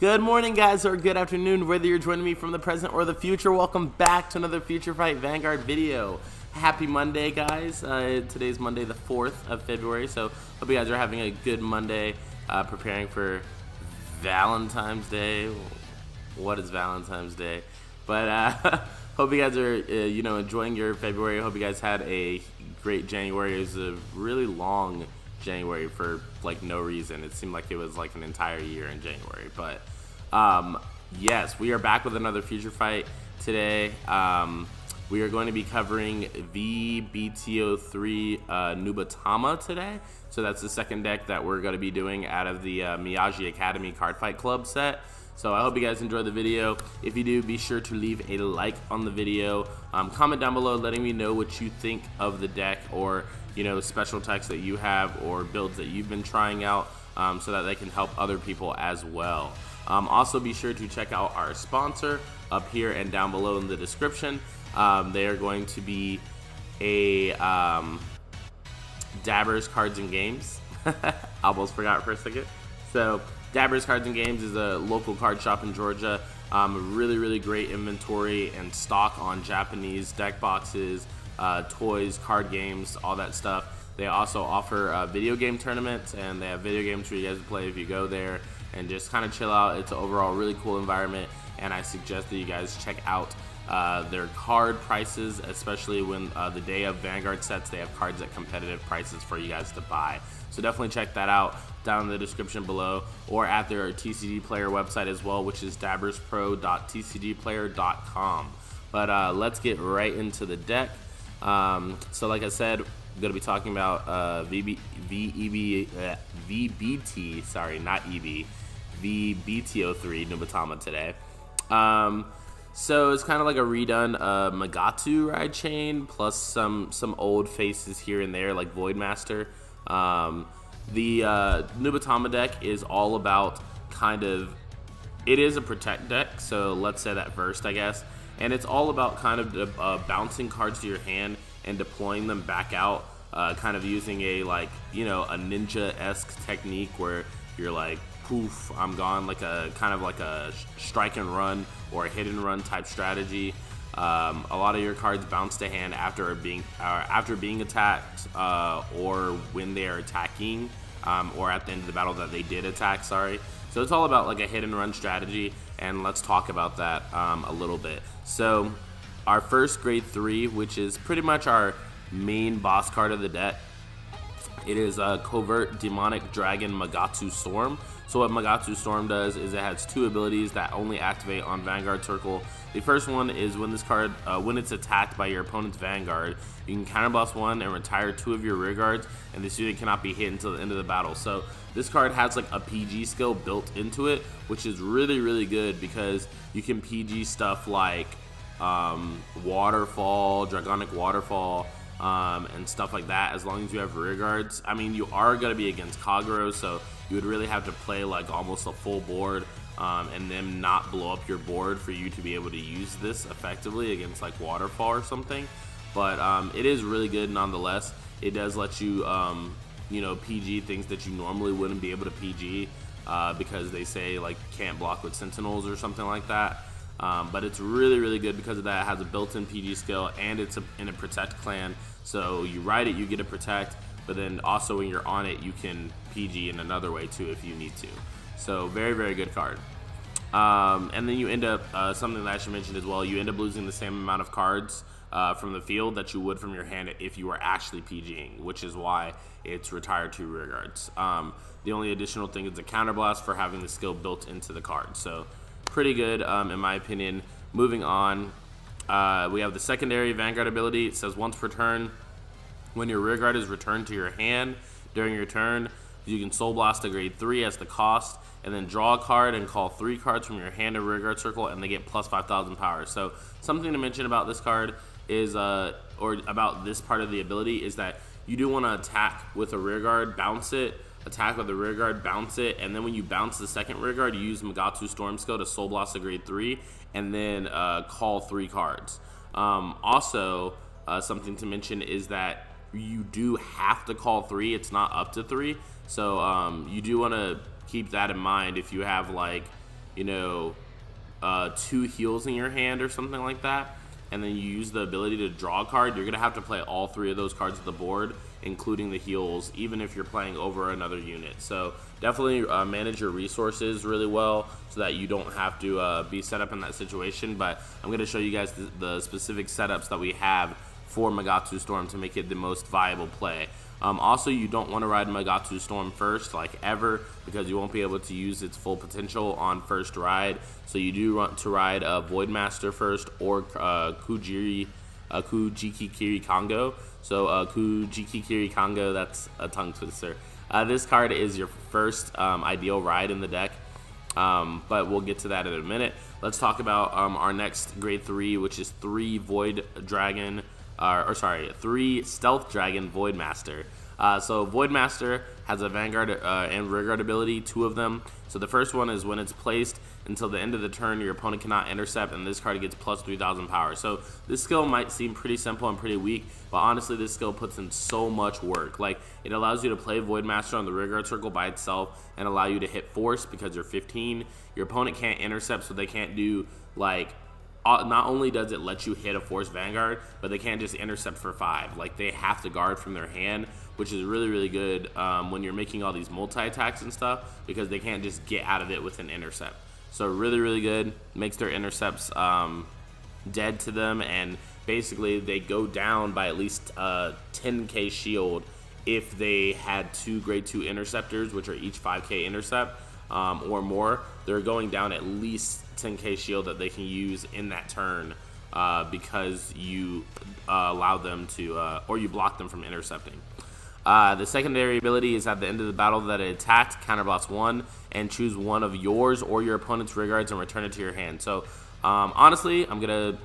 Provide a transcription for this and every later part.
Good morning, guys, or good afternoon, whether you're joining me from the present or the future. Welcome back to another FutureFight Vanguard video. Happy Monday, guys. Today's Monday, the 4th of February, so hope you guys are having a good Monday, preparing for Valentine's Day. What is Valentine's Day? But hope you guys are, enjoying your February. Hope you guys had a great January. It was a really long January for like no reason. It seemed like it was like an entire year in January. But yes, we are back with another FutureFight today. We are going to be covering V-BT03 Nubatama today. So that's the second deck that we're going to be doing out of the Miyagi Academy Cardfight Club set. So I hope you guys enjoyed the video. If you do, be sure to leave a like on the video. Comment down below letting me know what you think of the deck, or special techs that you have or builds that you've been trying out, so that they can help other people as well. Also be sure to check out our sponsor up here and down below in the description. They are going to be a Dabbers Cards and Games. Almost forgot for a second. So Dabbers Cards and Games is a local card shop in Georgia. Really great inventory and stock on Japanese deck boxes, toys, card games, all that stuff. They also offer video game tournaments, and they have video games for you guys to play if you go there and just kind of chill out. It's an overall really cool environment, and I suggest that you guys check out their card prices, especially when the day of Vanguard sets, they have cards at competitive prices for you guys to buy. So definitely check that out down in the description below, or at their TCG Player website as well, which is dabberspro.tcgplayer.com. But let's get right into the deck. So like I said, I'm going to be talking about V-BT, sorry, not EV, V-BT03 Nubatama today. So it's kind of like a redone Magatu ride chain, plus some old faces here and there, like Voidmaster. The Nubatama deck is all about it is a protect deck, so let's say that first, I guess. And it's all about kind of bouncing cards to your hand and deploying them back out, kind of using a a ninja-esque technique where you're like, poof, I'm gone, like a kind of like a strike and run or a hit and run type strategy. A lot of your cards bounce to hand after being attacked, or when they are attacking, or at the end of the battle that they did attack. Sorry. So it's all about like a hit and run strategy, and let's talk about that a little bit. So our first grade 3, which is pretty much our main boss card of the deck, it is a Covert Demonic Dragon Magatu Storm. So what Magatu Storm does is it has 2 abilities that only activate on Vanguard Circle. The first one is when this card, when it's attacked by your opponent's Vanguard, you can counterblast 1 and retire 2 of your rear guards, and this unit cannot be hit until the end of the battle. So this card has like a PG skill built into it, which is really good, because you can PG stuff like Waterfall, Dragonic Waterfall, and stuff like that, as long as you have rear guards. I mean, you are going to be against Kagero, so you would really have to play like almost a full board, and then not blow up your board for you to be able to use this effectively against like Waterfall or something. But it is really good nonetheless. It does let you PG things that you normally wouldn't be able to PG, because they say like can't block with Sentinels or something like that. But it's really good because of that. It has a built-in PG skill, and it's in a protect clan, so you ride it, you get a protect, but then also when you're on it, you can PG in another way too if you need to. So very good card. And then you end up, something that I should mention as well, you end up losing the same amount of cards from the field that you would from your hand if you were actually PGing, which is why it's retired 2 rear guards. The only additional thing is the counterblast for having the skill built into the card. So pretty good, in my opinion. Moving on, we have the secondary Vanguard ability. It says once per turn, when your rear guard is returned to your hand during your turn, you can Soul Blast a grade 3 as the cost, and then draw a card and call 3 cards from your hand to rear guard circle, and they get plus 5,000 power. So something to mention about this card is, or about this part of the ability, is that you do want to attack with a rear guard, bounce it, attack with the rear guard, bounce it, and then when you bounce the second rear guard, you use Magatu Storm Skill to Soul Blast a grade 3, and then call 3 cards. Also, something to mention is that you do have to call 3. It's not up to 3. So you do want to keep that in mind if you have like you know, 2 heals in your hand or something like that, and then you use the ability to draw a card, you're going to have to play all 3 of those cards at the board, including the heals, even if you're playing over another unit. So definitely manage your resources really well so that you don't have to be set up in that situation. But I'm going to show you guys the specific setups that we have for Magatsu Storm to make it the most viable play. Also, you don't want to ride Magatsu Storm first, like ever, because you won't be able to use its full potential on first ride. So you do want to ride Voidmaster first, or Kujiki Kiri Kongo. So Kujiki Kiri Kongo, that's a tongue twister. This card is your first ideal ride in the deck, but we'll get to that in a minute. Let's talk about our next grade 3, which is 3 Void Dragon. 3 Stealth Dragon Voidmaster. So Voidmaster has a Vanguard and Rearguard ability, 2 of them. So the first one is when it's placed until the end of the turn, your opponent cannot intercept, and this card gets plus 3,000 power. So this skill might seem pretty simple and pretty weak, but honestly this skill puts in so much work. Like, it allows you to play Voidmaster on the Rearguard circle by itself and allow you to hit Force because you're 15. Your opponent can't intercept, so they can't do, like, not only does it let you hit a Force Vanguard, but they can't just intercept for 5. Like, they have to guard from their hand, which is really, really good when you're making all these multi-attacks and stuff, because they can't just get out of it with an intercept. So really, really good. Makes their intercepts dead to them, and basically they go down by at least 10k shield if they had 2 grade 2 interceptors, which are each 5k intercept or more. They're going down at least 10k shield that they can use in that turn because you allow them to, or you block them from intercepting. The secondary ability is at the end of the battle that it attacks, counterblocks 1, and choose one of yours or your opponent's rearguards and return it to your hand. So honestly, I'm gonna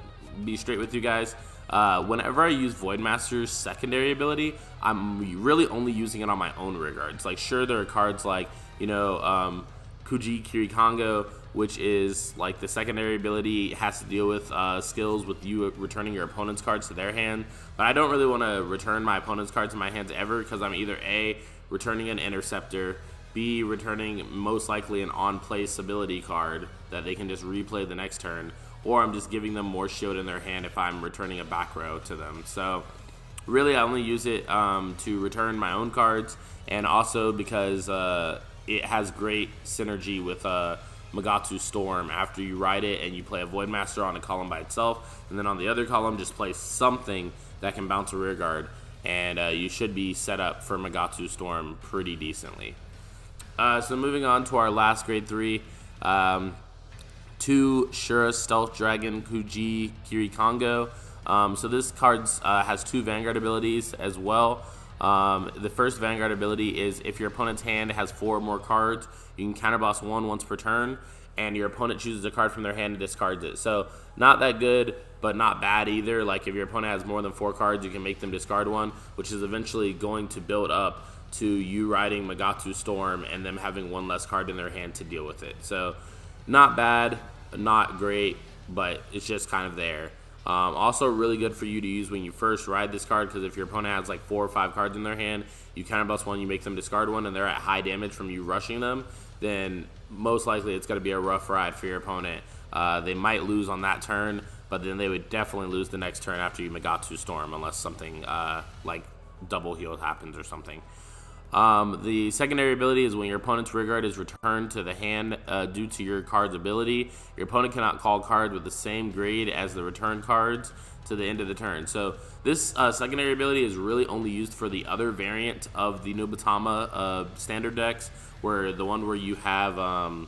be straight with you guys. Whenever I use Voidmaster's secondary ability, I'm really only using it on my own rearguards. Like, sure, there are cards like, you know, Kuji Kiri Kongo, which is like the secondary ability has to deal with skills with you returning your opponent's cards to their hand. But I don't really want to return my opponent's cards to my hands ever, because I'm either A, returning an interceptor, B, returning most likely an on-place ability card that they can just replay the next turn, or I'm just giving them more shield in their hand if I'm returning a back row to them. So really I only use it to return my own cards, and also because it has great synergy with Magatsu Storm. After you ride it and you play a Voidmaster on a column by itself, and then on the other column just play something that can bounce a rearguard, and you should be set up for Magatsu Storm pretty decently. So moving on to our last grade 3, 2 Shura Stealth Dragon Kuji Kiri Kongo. So this card has 2 Vanguard abilities as well. The first Vanguard ability is if your opponent's hand has 4 or more cards, you can counterboss 1 once per turn, and your opponent chooses a card from their hand and discards it. So not that good, but not bad either. Like, if your opponent has more than 4 cards, you can make them discard 1, which is eventually going to build up to you riding Magatsu Storm and them having 1 less card in their hand to deal with it. So not bad, not great, but it's just kind of there. Also really good for you to use when you first ride this card, because if your opponent has like 4 or 5 cards in their hand, you counterboss 1, you make them discard 1, and they're at high damage from you rushing them, then most likely it's going to be a rough ride for your opponent. They might lose on that turn, but then they would definitely lose the next turn after you Magatsu Storm, unless something like double heal happens or something. The secondary ability is when your opponent's rearguard is returned to the hand due to your card's ability. Your opponent cannot call cards with the same grade as the return cards to the end of the turn. So this secondary ability is really only used for the other variant of the Nubatama standard decks, where the one where you have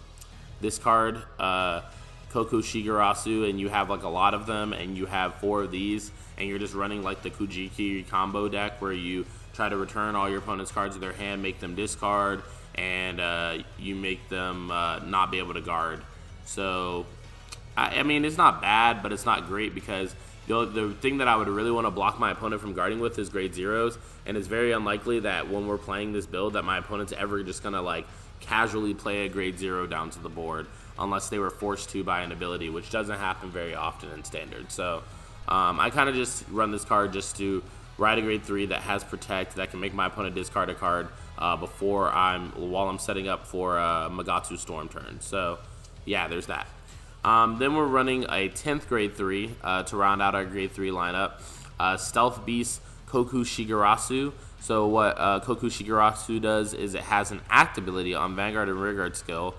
this card, Koku Shigarasu, and you have like a lot of them, and you have 4 of these, and you're just running like the Kujiki combo deck where you try to return all your opponent's cards in their hand, make them discard, and you make them not be able to guard. So, I mean, it's not bad, but it's not great, because the thing that I would really want to block my opponent from guarding with is grade 0s, and it's very unlikely that when we're playing this build that my opponent's ever just going to like casually play a grade 0 down to the board, unless they were forced to by an ability, which doesn't happen very often in standard. So I kind of just run this card just to ride a grade 3 that has protect, that can make my opponent discard a card while I'm setting up for a Magatsu Storm turn. So yeah, there's that. Then we're running a 10th grade 3 to round out our grade 3 lineup. Stealth Beast Koku Shigarasu. So what Koku Shigarasu does is it has an act ability on Vanguard and Rearguard skill,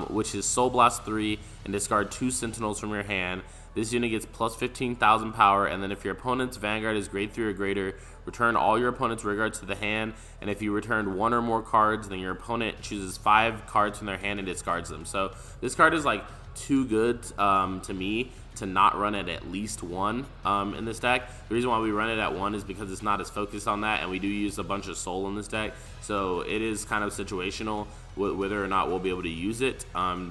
which is Soul Blast 3 and discard 2 Sentinels from your hand. This unit gets plus 15,000 power, and then if your opponent's Vanguard is grade 3 or greater, return all your opponent's Rearguards to the hand, and if you returned 1 or more cards, then your opponent chooses 5 cards from their hand and discards them. So this card is like too good to me to not run it at least 1 in this deck. The reason why we run it at 1 is because it's not as focused on that, and we do use a bunch of soul in this deck, so it is kind of situational whether or not we'll be able to use it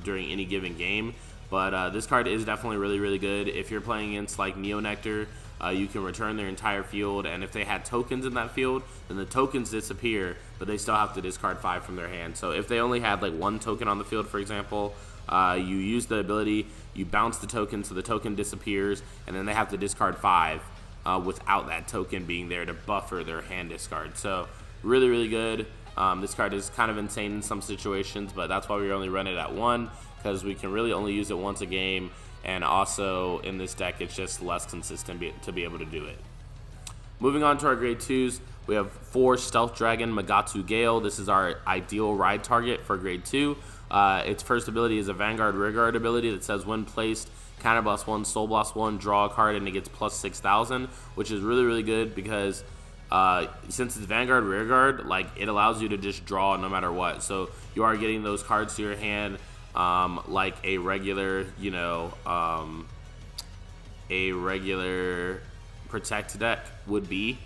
during any given game. But this card is definitely really, really good. If you're playing against like Neo Nectar, you can return their entire field, and if they had tokens in that field, then the tokens disappear, but they still have to discard 5 from their hand. So if they only had like 1 token on the field, for example, you use the ability, you bounce the token so the token disappears, and then they have to discard 5 without that token being there to buffer their hand discard. So really, really good. This card is kind of insane in some situations, but that's why we only run it at 1, because we can really only use it once a game, and also in this deck it's just less consistent to be able to do it. Moving on to our grade 2s, we have 4 Stealth Dragon Magatsu Gale. This is our ideal ride target for grade 2. Its first ability is a Vanguard Rearguard ability that says when placed, counterblast 1, soul blast 1, draw a card, and it gets plus 6,000, which is really, really good because since it's Vanguard Rearguard, like it allows you to just draw no matter what. So you are getting those cards to your hand like a regular, you know, a regular Protect deck would be.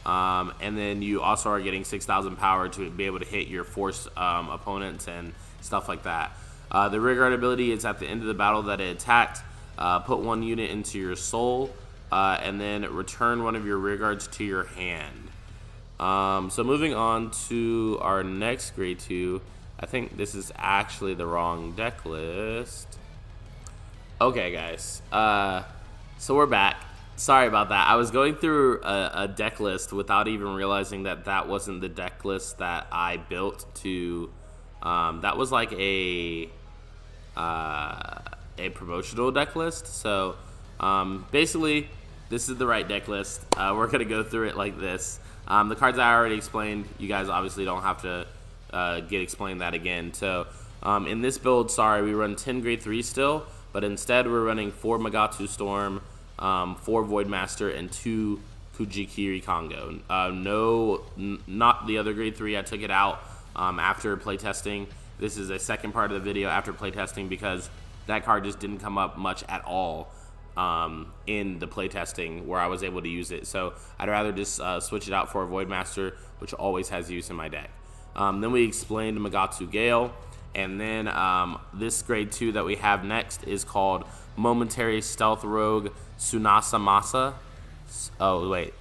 And then you also are getting 6,000 power to be able to hit your force opponents and stuff like that. The Rearguard ability is at the end of the battle that it attacked. Put 1 unit into your soul, and then return 1 of your Rearguards to your hand. So moving on to our next grade 2. I think this is actually the wrong deck list. Okay, guys. So we're back. Sorry about that. I was going through a deck list without even realizing that that wasn't the deck list that I built to. That was like a promotional deck list. So basically, this is the right deck list. We're gonna go through it like this. The cards I already explained, you guys obviously don't have to get explained that again. So in this build, sorry, we run 10 grade 3 still, but instead we're running 4 Magatsu Storm, 4 Voidmaster, and 2 Kujikiri Kongo. Not the other grade 3. I took it out after playtesting. This is a second part of the video after playtesting because that card just didn't come up much at all in the playtesting where I was able to use it. So I'd rather just switch it out for a Voidmaster, which always has use in my deck. Then we explained Magatsu Gale, and then this grade 2 that we have next is called Momentary Stealth Rogue Tsunasa Masa. Oh wait,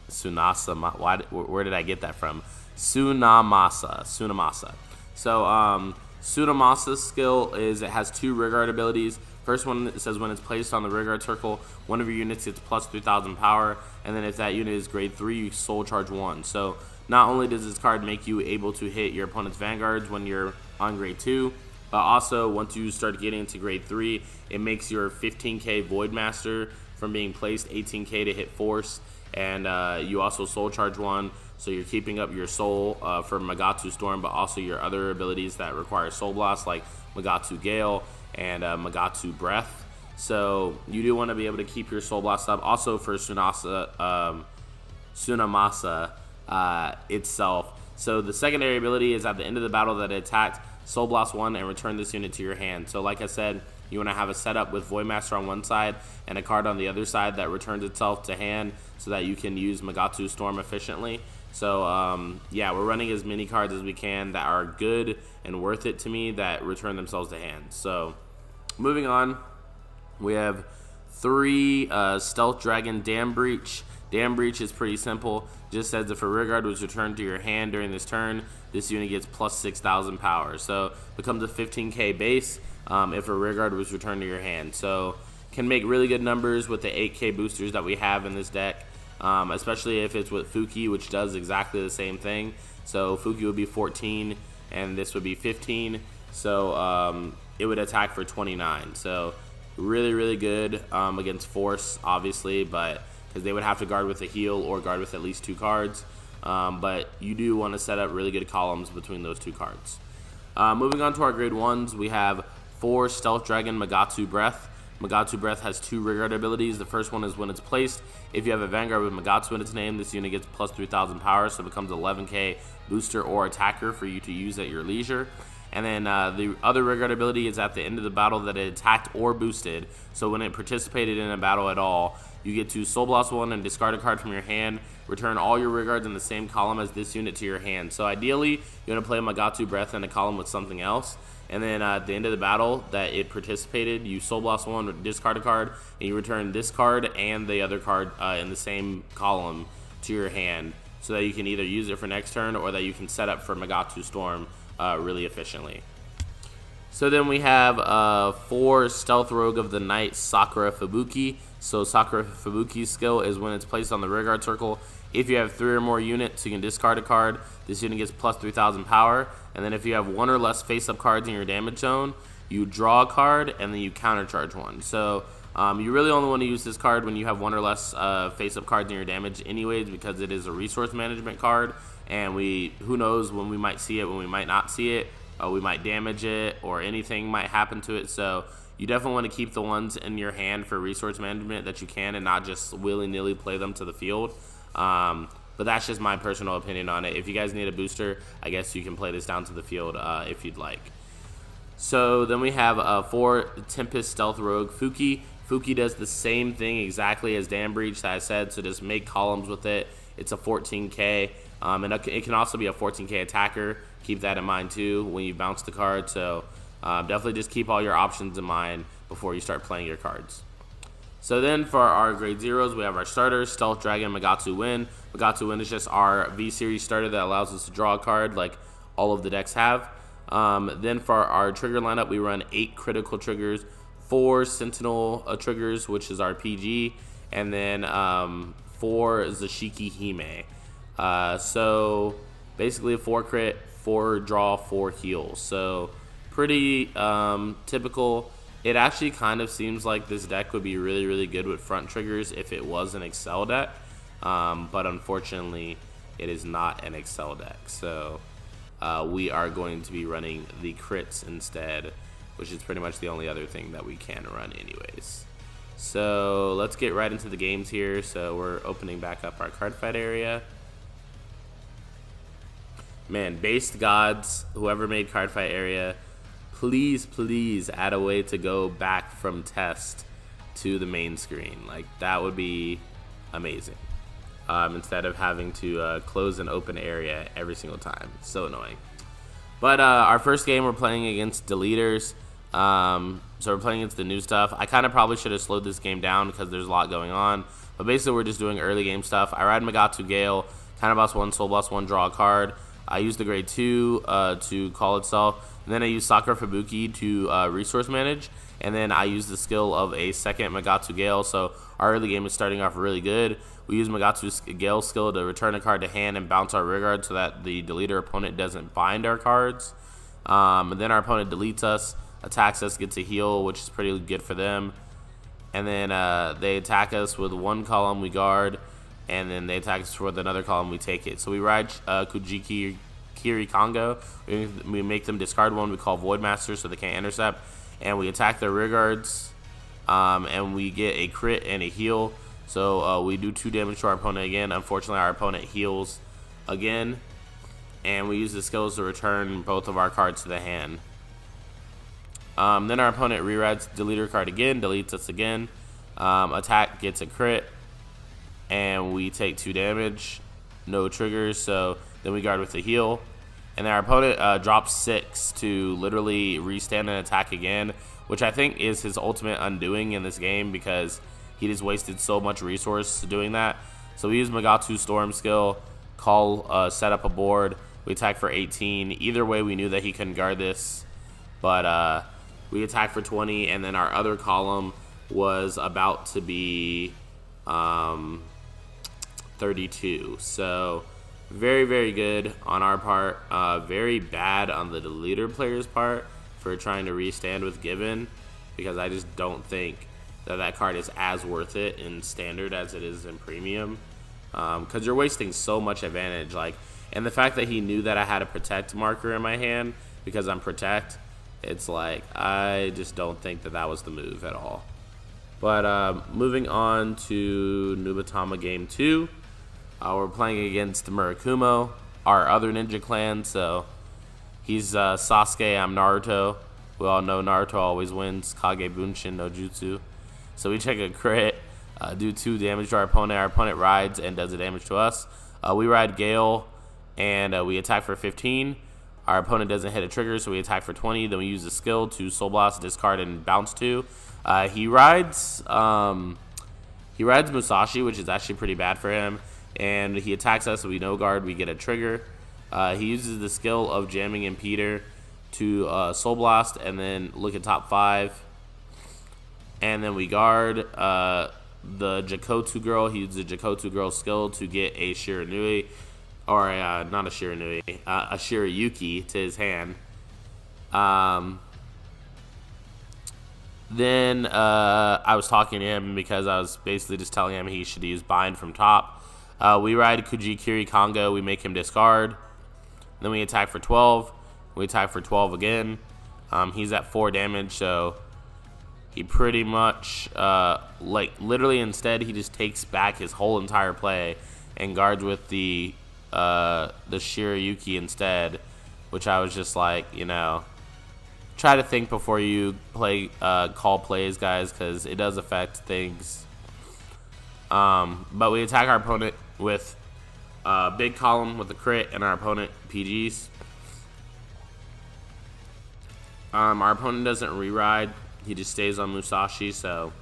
Tsunasa. Where did I get that from? Tsunamasa. So Tsunamasa's skill is it has 2 Rearguard abilities. First one, it says when it's placed on the Rearguard circle, 1 of your units gets plus 3,000 power, and then if that unit is grade 3, you soul charge 1. So not only does this card make you able to hit your opponent's Vanguards when you're on grade 2, but also once you start getting into grade 3, it makes your 15k Voidmaster from being placed 18k to hit force, and you also soul charge 1, so you're keeping up your soul for Magatsu Storm, but also your other abilities that require soul blast like Magatsu Gale and Magatsu Breath. So you do want to be able to keep your soul blast up. Also for Tsunamasa itself. So the secondary ability is at the end of the battle that it attacked, soul blast 1 and return this unit to your hand. So like I said, you want to have a setup with Voidmaster on one side and a card on the other side that returns itself to hand so that you can use Magatsu Storm efficiently. So yeah, we're running as many cards as we can that are good and worth it to me that return themselves to hand. So moving on, we have 3 Stealth Dragon Dam Breach. Dam Breach is pretty simple. Just says if a Rearguard was returned to your hand during this turn, this unit gets plus 6,000 power. So becomes a 15k base if a Rearguard was returned to your hand. So can make really good numbers with the 8k boosters that we have in this deck, especially if it's with Fuki, which does exactly the same thing. So Fuki would be 14 and this would be 15. So it would attack for 29. So really, really good against force, obviously, but because they would have to guard with a heal or guard with at least 2 cards. But you do want to set up really good columns between those 2 cards. Moving on to our grade 1s, we have 4 Stealth Dragon Magatsu Breath. Magatsu Breath has 2 rearguard abilities. The first one is when it's placed, if you have a Vanguard with Magatsu in its name, this unit gets plus 3,000 power, so it becomes 11k booster or attacker for you to use at your leisure. And then the other rearguard ability is at the end of the battle that it attacked or boosted. So when it participated in a battle at all, you get to Soul Blast 1 and discard a card from your hand. Return all your rearguards in the same column as this unit to your hand. So ideally, you want to play Magatsu Breath in a column with something else. And then at the end of the battle that it participated, you Soul Blast 1, discard a card, and you return this card and the other card in the same column to your hand, so that you can either use it for next turn or that you can set up for Magatsu Storm really efficiently. So then we have 4 Stealth Rogue of the Night Sakura Fubuki. So Sakura Fubuki's skill is when it's placed on the rearguard circle. If you have 3 or more units, you can discard a card. This unit gets plus 3,000 power. And then if you have 1 or less face-up cards in your damage zone, you draw a card and then you countercharge 1. So you really only want to use this card when you have 1 or less face-up cards in your damage anyways, because it is a resource management card. And who knows when we might see it, when we might not see it. We might damage it or anything might happen to it. So you definitely want to keep the ones in your hand for resource management that you can, and not just willy-nilly play them to the field. But that's just my personal opinion on it. If you guys need a booster, I guess you can play this down to the field if you'd like. So then we have 4 Tempest Stealth Rogue Fuki. Fuki does the same thing exactly as Dam Breach that I said, so just make columns with it. It's a 14k, and it can also be a 14k attacker. Keep that in mind too when you bounce the card. So definitely just keep all your options in mind before you start playing your cards. So then for our grade 0s, we have our starters, Stealth Dragon Magatsu Wind. Magatsu Wind is just our V-Series starter that allows us to draw a card like all of the decks have. Then for our trigger lineup, we run 8 critical triggers, 4 Sentinel triggers, which is our PG, and then 4 Zashiki Hime. So basically a 4 crit, 4 draw, 4 heals. So pretty typical. It actually kind of seems like this deck would be really, really good with front triggers if it was an Excel deck. But unfortunately, it is not an Excel deck. So we are going to be running the crits instead, which is pretty much the only other thing that we can run anyways. So let's get right into the games here. So we're opening back up our Cardfight area. Man, based gods, whoever made Cardfight area, please add a way to go back from test to the main screen. Like, that would be amazing. Instead of having to close an open area every single time. It's so annoying. But our first game, we're playing against Deleters. So we're playing against the new stuff. I kind of probably should have slowed this game down because there's a lot going on. But basically, we're just doing early game stuff. I ride Magatsu Gale, Counterboss 1, Soul Boss 1, draw a card. I use the grade 2 to call itself. And then I use Sakura Fubuki to resource manage. And then I use the skill of a second Magatsu Gale. So our early game is starting off really good. We use Magatsu Gale skill to return a card to hand and bounce our rearguard so that the deleter opponent doesn't bind our cards. And then our opponent deletes us, attacks us, gets a heal, which is pretty good for them. And then they attack us with 1 column, we guard. And then they attack us with another column, we take it. So we ride Kujiki Kiri Kongo. We make them discard 1, we call Voidmaster so they can't intercept. And we attack their rearguards. And we get a crit and a heal. So we do 2 damage to our opponent again. Unfortunately, our opponent heals again. And we use the skills to return both of our cards to the hand. Then our opponent rewrites deleter card again, deletes us again. Attack gets a crit. And we take 2 damage. No triggers, so then we guard with the heal. And then our opponent drops 6 to literally restand and attack again, which I think is his ultimate undoing in this game because he just wasted so much resource doing that. So we use Magatsu Storm skill, call, set up a board. We attack for 18. Either way, we knew that he couldn't guard this. But we attack for 20, and then our other column was about to be 32. So very, very good on our part. Very bad on the deleter player's part for trying to restand with Given, because I just don't think that card is as worth it in standard as it is in premium, because you're wasting so much advantage. Like, and the fact that he knew that I had a protect marker in my hand because I'm protect, it's like I just don't think that was the move at all. But moving on to Nubatama game 2, we're playing against Murakumo, our other ninja clan. So he's Sasuke, I'm Naruto. We all know Naruto always wins. Kage Bunshin no Jutsu. So we check a crit, do 2 damage to our opponent. Our opponent rides and does the damage to us. We ride Gale, and we attack for 15. Our opponent doesn't hit a trigger, so we attack for 20. Then we use the skill to Soul Blast, discard, and bounce 2. He rides Musashi, which is actually pretty bad for him. And he attacks us, so we no guard, we get a trigger. He uses the skill of jamming Impeder to Soul Blast, and then look at top 5. And then we guard the Jikotu girl. He uses the Jikotu girl skill to get a Shiranui, or not a Shiranui, a Shirayuki to his hand. Then I was talking to him because I was basically just telling him he should use bind from top. We ride Kujikiri Kongo. We make him discard. Then we attack for 12. We attack for 12 again. He's at 4 damage, so he pretty much, like, literally instead, he just takes back his whole entire play and guards with the Shirayuki instead, which I was just like, you know, try to think before you play, call plays, guys, because it does affect things. But we attack our opponent with big column with a crit, and our opponent PGs. Our opponent doesn't re-ride. He just stays on Musashi, so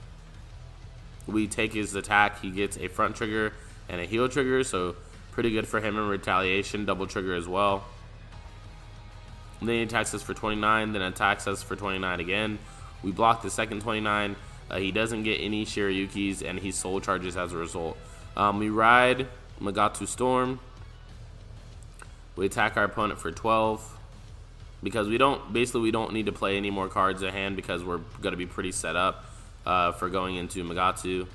we take his attack. He gets a front trigger and a heel trigger, so pretty good for him in retaliation. Double trigger as well. And then he attacks us for 29, then attacks us for 29 again. We block the second 29. He doesn't get any Shirayukis, and he soul charges as a result. We ride Magatu Storm. We attack our opponent for 12. Because we don't need to play any more cards at hand because we're going to be pretty set up for going into Magatu.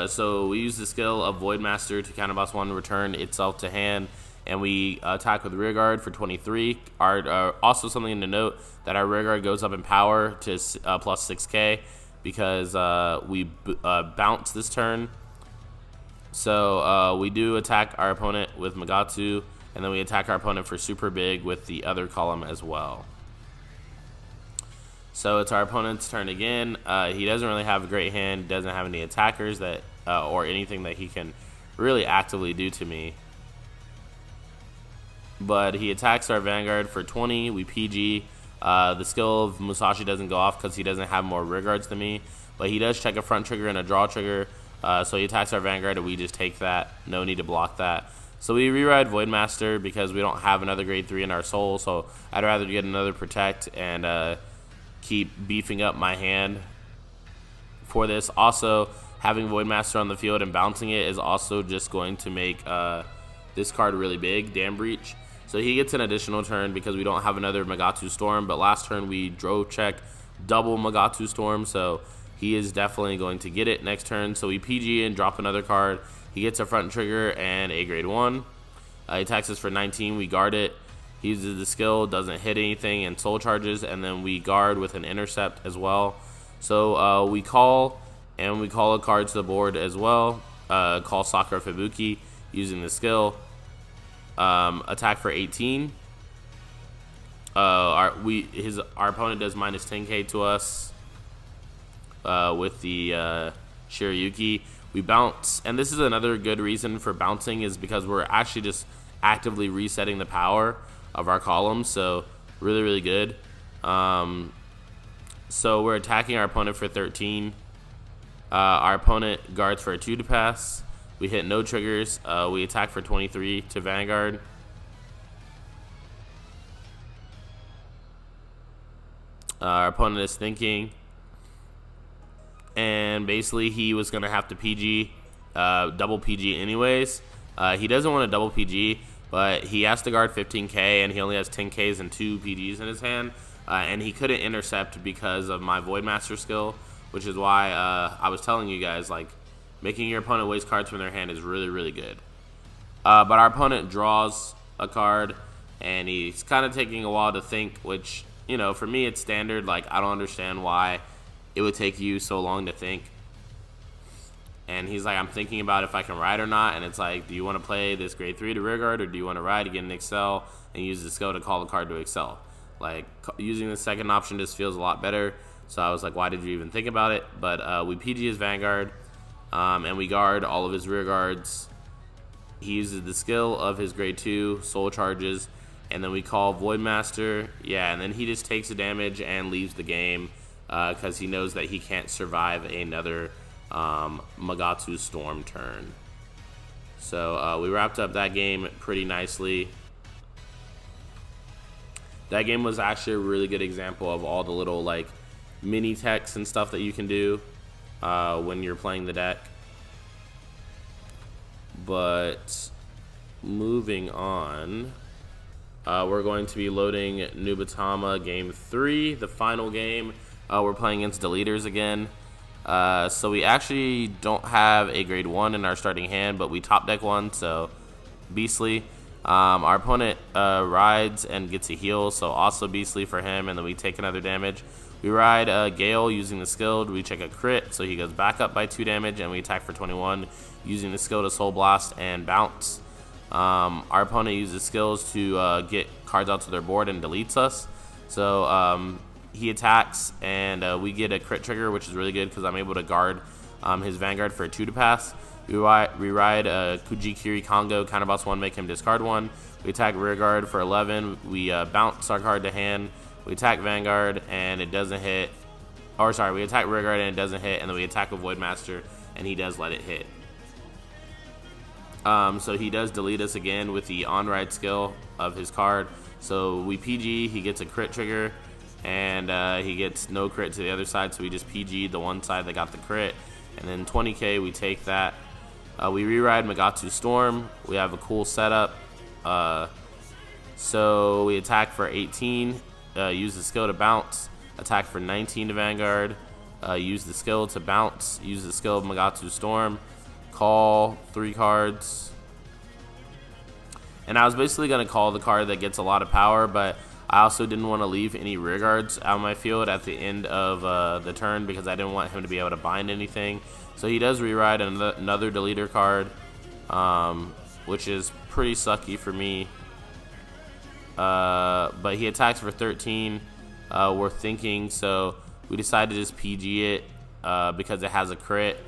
So we use the skill of Voidmaster to counterboss 1, return itself to hand, and we attack with rear guard for 23. Also something to note that our rear guard goes up in power to plus 6k because we bounce this turn. So we do attack our opponent with Magatu, and then we attack our opponent for super big with the other column as well. So it's our opponent's turn again. He doesn't really have a great hand, doesn't have any attackers that or anything that he can really actively do to me. But he attacks our Vanguard for 20, we PG. The skill of Musashi doesn't go off because he doesn't have more rear guards than me. But he does check a front trigger and a draw trigger. So he attacks our Vanguard and we just take that. No need to block that. So we reride Voidmaster because we don't have another grade 3 in our soul. So I'd rather get another protect and keep beefing up my hand for this. Also, having Voidmaster on the field and bouncing it is also just going to make this card really big, Dam Breach. So he gets an additional turn because we don't have another Magatu Storm, but last turn we drove check double Magatu Storm, so he is definitely going to get it next turn. So we PG and drop another card. He gets a front trigger and a grade 1. He attacks us for 19, we guard it. He uses the skill, doesn't hit anything, and soul charges, and then we guard with an intercept as well. So we call, and we call a card to the board as well. Call Sakura Fubuki using the skill. Attack for 18. Our opponent does minus 10k to us with the Shirayuki. We bounce, and this is another good reason for bouncing is because we're actually just actively resetting the power of our columns, so really, really good. So we're attacking our opponent for 13. Our opponent guards for a 2 to pass. We hit no triggers. We attack for 23 to Vanguard. Our opponent is thinking, and basically he was going to have to PG, double PG anyways. He doesn't want to double PG, but he has to guard 15k, and he only has 10ks and 2 PGs in his hand, and he couldn't intercept because of my Voidmaster skill, which is why I was telling you guys, like, making your opponent waste cards from their hand is really, really good. But our opponent draws a card, and he's kind of taking a while to think, which, you know, for me it's standard. Like, I don't understand why it would take you so long to think. And he's like, I'm thinking about if I can ride or not. And it's like, do you want to play this grade 3 to rearguard, or do you want to ride to get an excel and use the skill to call the card to excel? Like, using the second option just feels a lot better. So I was like, why did you even think about it? But we PG his Vanguard, and we guard all of his rear guards. He uses the skill of his grade 2, soul charges, and then we call Voidmaster. Yeah, and then he just takes the damage and leaves the game because he knows that he can't survive another Magatsu Storm turn. So we wrapped up that game pretty nicely. That game was actually a really good example of all the little like mini techs and stuff that you can do when you're playing the deck. But moving on, we're going to be loading Nubatama game 3, the final game. We're playing against deleters again. So we actually don't have a grade 1 in our starting hand, but we top deck one, so beastly. Our opponent rides and gets a heal, so also beastly for him, and then we take another damage. We ride Gale using the skill. We check a crit, so he goes back up by 2 damage, and we attack for 21 using the skill to Soul Blast and bounce. Our opponent uses skills to get cards out to their board and deletes us. So he attacks, and we get a crit trigger, which is really good because I'm able to guard his Vanguard for a 2 to pass. We ride Kujikiri Kongo, counterboss 1, make him discard 1. We attack rearguard for 11. We bounce our card to hand. We attack Vanguard and it doesn't hit. Or sorry, we attack rearguard and it doesn't hit, and then we attack with Voidmaster and he does let it hit. So he does delete us again with the on-ride skill of his card. So we PG, he gets a crit trigger, and he gets no crit to the other side, so we just PG'd the one side that got the crit. And then 20k, we take that. We re-ride Magatsu Storm. We have a cool setup. So we attack for 18, use the skill to bounce, attack for 19 to Vanguard, use the skill to bounce, use the skill of Magatsu Storm, call 3 cards. And I was basically going to call the card that gets a lot of power, but I also didn't want to leave any rear guards out of my field at the end of the turn because I didn't want him to be able to bind anything. So he does re-ride another deleter card, which is pretty sucky for me. But he attacks for 13. We're thinking, so we decided to just PG it because it has a crit.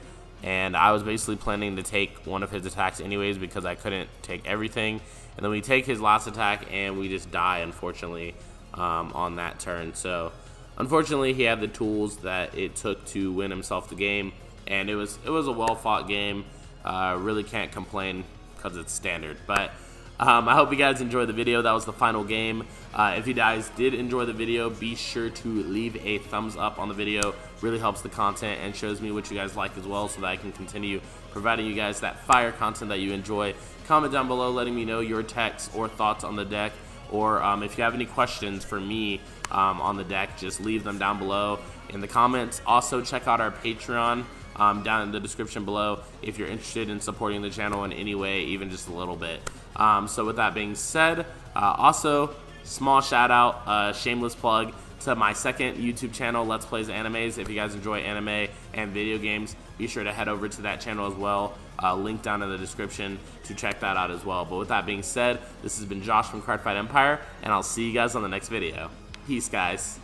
And I was basically planning to take one of his attacks anyways because I couldn't take everything. And then we take his last attack and we just die, unfortunately, on that turn. So unfortunately, he had the tools that it took to win himself the game, and it was a well-fought game. Really can't complain because it's standard. But I hope you guys enjoyed the video. That was the final game. If you guys did enjoy the video, be sure to leave a thumbs up on the video. Really helps the content and shows me what you guys like as well, so that I can continue providing you guys that fire content that you enjoy. Comment down below letting me know your techs or thoughts on the deck, or if you have any questions for me on the deck, just leave them down below in the comments. Also, check out our Patreon down in the description below if you're interested in supporting the channel in any way, even just a little bit. So with that being said, also small shout out, shameless plug to my second YouTube channel, Let's Plays Animes. If you guys enjoy anime and video games, be sure to head over to that channel as well. Link down in the description to check that out as well. But with that being said, this has been Josh from Cardfight Empire, and I'll see you guys on the next video. Peace, guys.